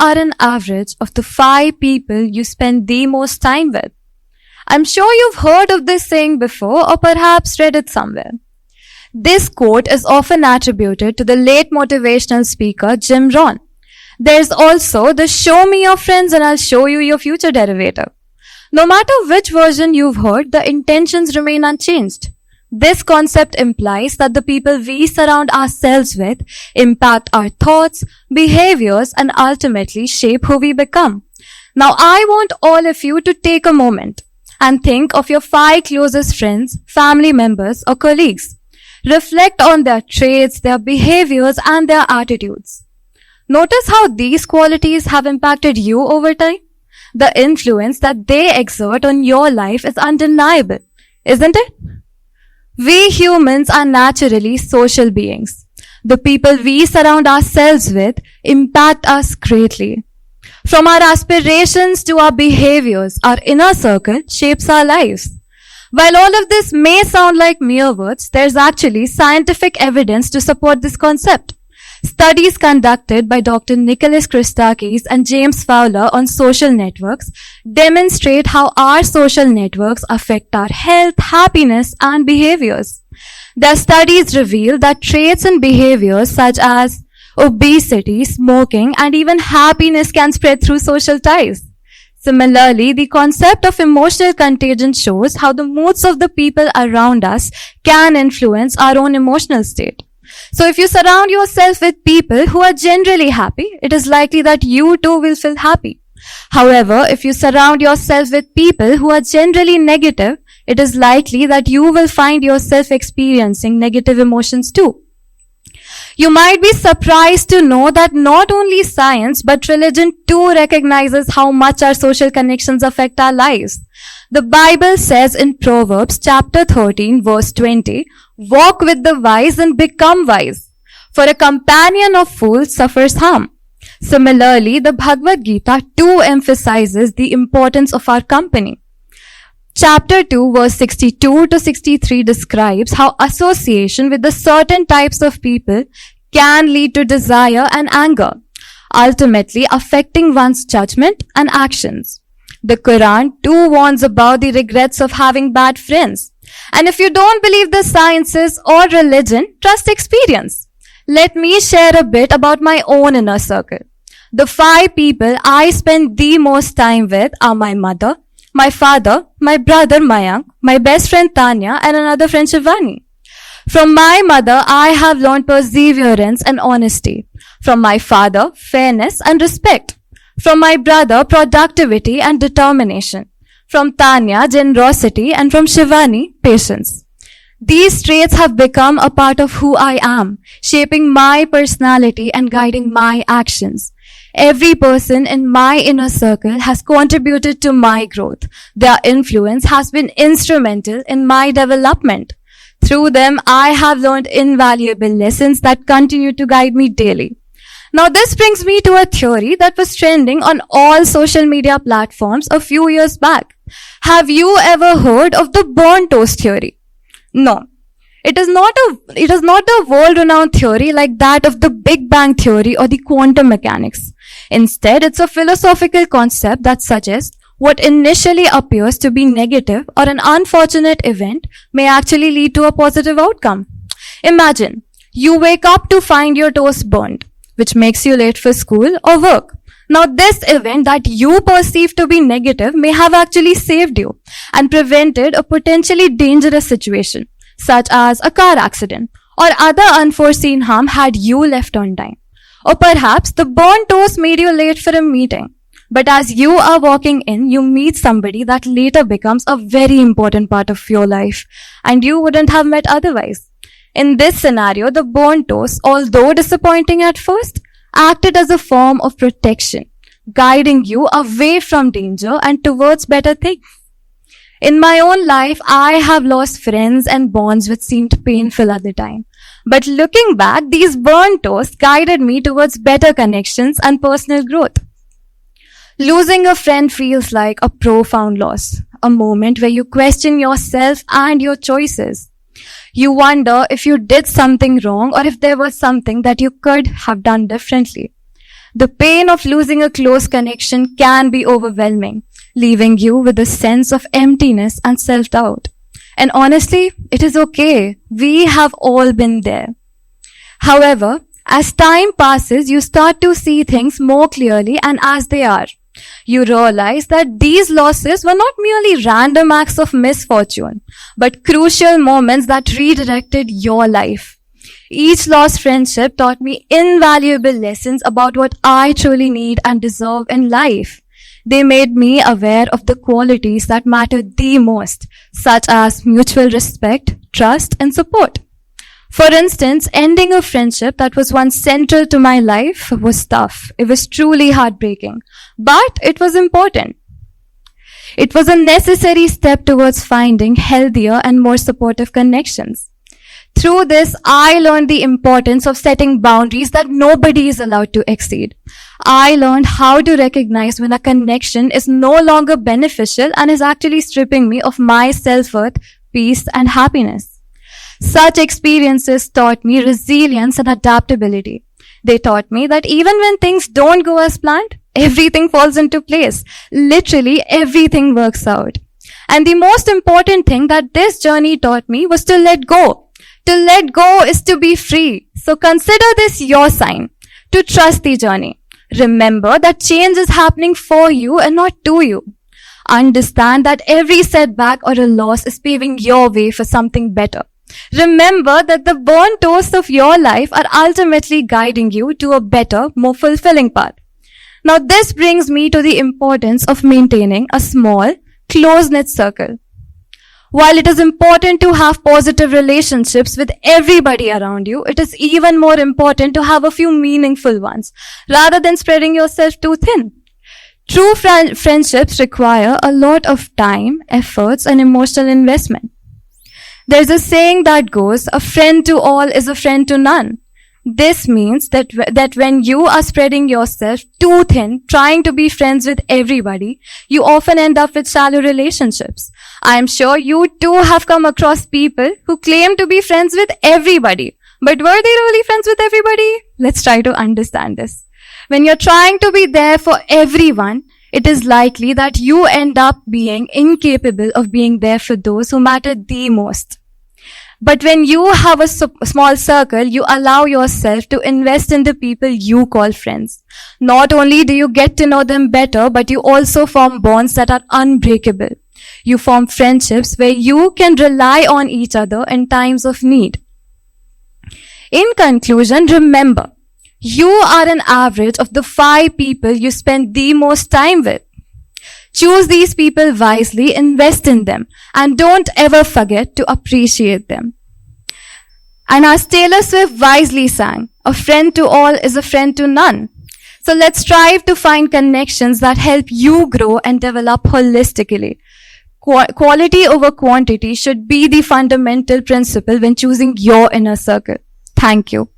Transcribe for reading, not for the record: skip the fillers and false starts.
are an average of the 5 people you spend the most time with. I'm sure you've heard of this saying before or perhaps read it somewhere. This quote is often attributed to the late motivational speaker Jim Rohn. There's also the show me your friends and I'll show you your future derivative. No matter which version you've heard, the intentions remain unchanged. This concept implies that the people we surround ourselves with impact our thoughts, behaviors, and ultimately shape who we become. Now, I want all of you to take a moment and think of your 5 closest friends, family members, or colleagues. Reflect on their traits, their behaviors, and their attitudes. Notice how these qualities have impacted you over time. The influence that they exert on your life is undeniable, isn't it? We humans are naturally social beings. The people we surround ourselves with impact us greatly. From our aspirations to our behaviors, our inner circle shapes our lives. While all of this may sound like mere words, there's actually scientific evidence to support this concept. Studies conducted by Dr. Nicholas Christakis and James Fowler on social networks demonstrate how our social networks affect our health, happiness, and behaviors. Their studies reveal that traits and behaviors such as obesity, smoking, and even happiness can spread through social ties. Similarly, the concept of emotional contagion shows how the moods of the people around us can influence our own emotional state. So if you surround yourself with people who are generally happy, it is likely that you too will feel happy. However, if you surround yourself with people who are generally negative, it is likely that you will find yourself experiencing negative emotions too. You might be surprised to know that not only science but religion too recognizes how much our social connections affect our lives. The Bible says in Proverbs chapter 13 verse 20, "Walk with the wise and become wise, for a companion of fools suffers harm." Similarly, the Bhagavad Gita too emphasizes the importance of our company. Chapter 2 verse 62 to 63 describes how association with the certain types of people can lead to desire and anger, ultimately affecting one's judgment and actions. The Quran too warns about the regrets of having bad friends. And if you don't believe the sciences or religion, trust experience. Let me share a bit about my own inner circle. The 5 people I spend the most time with are my mother, my father, my brother Mayank, my best friend Tanya, and another friend Shivani. From my mother, I have learned perseverance and honesty. From my father, fairness and respect. From my brother, productivity and determination. From Tanya, generosity, and from Shivani, patience. These traits have become a part of who I am, shaping my personality and guiding my actions. Every person in my inner circle has contributed to my growth. Their influence has been instrumental in my development. Through them, I have learned invaluable lessons that continue to guide me daily. Now, this brings me to a theory that was trending on all social media platforms a few years back. Have you ever heard of the burnt toast theory? No. It is not a world-renowned theory like that of the Big Bang theory or the quantum mechanics. Instead, it's a philosophical concept that suggests what initially appears to be negative or an unfortunate event may actually lead to a positive outcome. Imagine, you wake up to find your toast burnt, which makes you late for school or work. Now, this event that you perceive to be negative may have actually saved you and prevented a potentially dangerous situation, such as a car accident or other unforeseen harm had you left on time. Or perhaps the burnt toast made you late for a meeting. But as you are walking in, you meet somebody that later becomes a very important part of your life and you wouldn't have met otherwise. In this scenario, the burnt toast, although disappointing at first, acted as a form of protection, guiding you away from danger and towards better things. In my own life, I have lost friends and bonds which seemed painful at the time. But looking back, these burnt toasts guided me towards better connections and personal growth. Losing a friend feels like a profound loss, a moment where you question yourself and your choices. You wonder if you did something wrong or if there was something that you could have done differently. The pain of losing a close connection can be overwhelming, leaving you with a sense of emptiness and self-doubt. And honestly, it is okay. We have all been there. However, as time passes, you start to see things more clearly and as they are. You realize that these losses were not merely random acts of misfortune, but crucial moments that redirected your life. Each lost friendship taught me invaluable lessons about what I truly need and deserve in life. They made me aware of the qualities that matter the most, such as mutual respect, trust, and support. For instance, ending a friendship that was once central to my life was tough. It was truly heartbreaking, but it was important. It was a necessary step towards finding healthier and more supportive connections. Through this, I learned the importance of setting boundaries that nobody is allowed to exceed. I learned how to recognize when a connection is no longer beneficial and is actually stripping me of my self-worth, peace, and happiness. Such experiences taught me resilience and adaptability. They taught me that even when things don't go as planned, everything falls into place. Literally, everything works out. And the most important thing that this journey taught me was to let go. To let go is to be free. So consider this your sign to trust the journey. Remember that change is happening for you and not to you. Understand that every setback or a loss is paving your way for something better. Remember that the burnt toast of your life are ultimately guiding you to a better, more fulfilling path. Now this brings me to the importance of maintaining a small, close-knit circle. While it is important to have positive relationships with everybody around you, it is even more important to have a few meaningful ones, rather than spreading yourself too thin. True friendships require a lot of time, efforts, and emotional investment. There's a saying that goes, a friend to all is a friend to none. This means that when you are spreading yourself too thin, trying to be friends with everybody, you often end up with shallow relationships. I am sure you too have come across people who claim to be friends with everybody. But were they really friends with everybody? Let's try to understand this. When you're trying to be there for everyone, it is likely that you end up being incapable of being there for those who matter the most. But when you have a small circle, you allow yourself to invest in the people you call friends. Not only do you get to know them better, but you also form bonds that are unbreakable. You form friendships where you can rely on each other in times of need. In conclusion, remember, you are an average of the 5 people you spend the most time with. Choose these people wisely, invest in them, and don't ever forget to appreciate them. And as Taylor Swift wisely sang, a friend to all is a friend to none. So let's strive to find connections that help you grow and develop holistically. Quality over quantity should be the fundamental principle when choosing your inner circle. Thank you.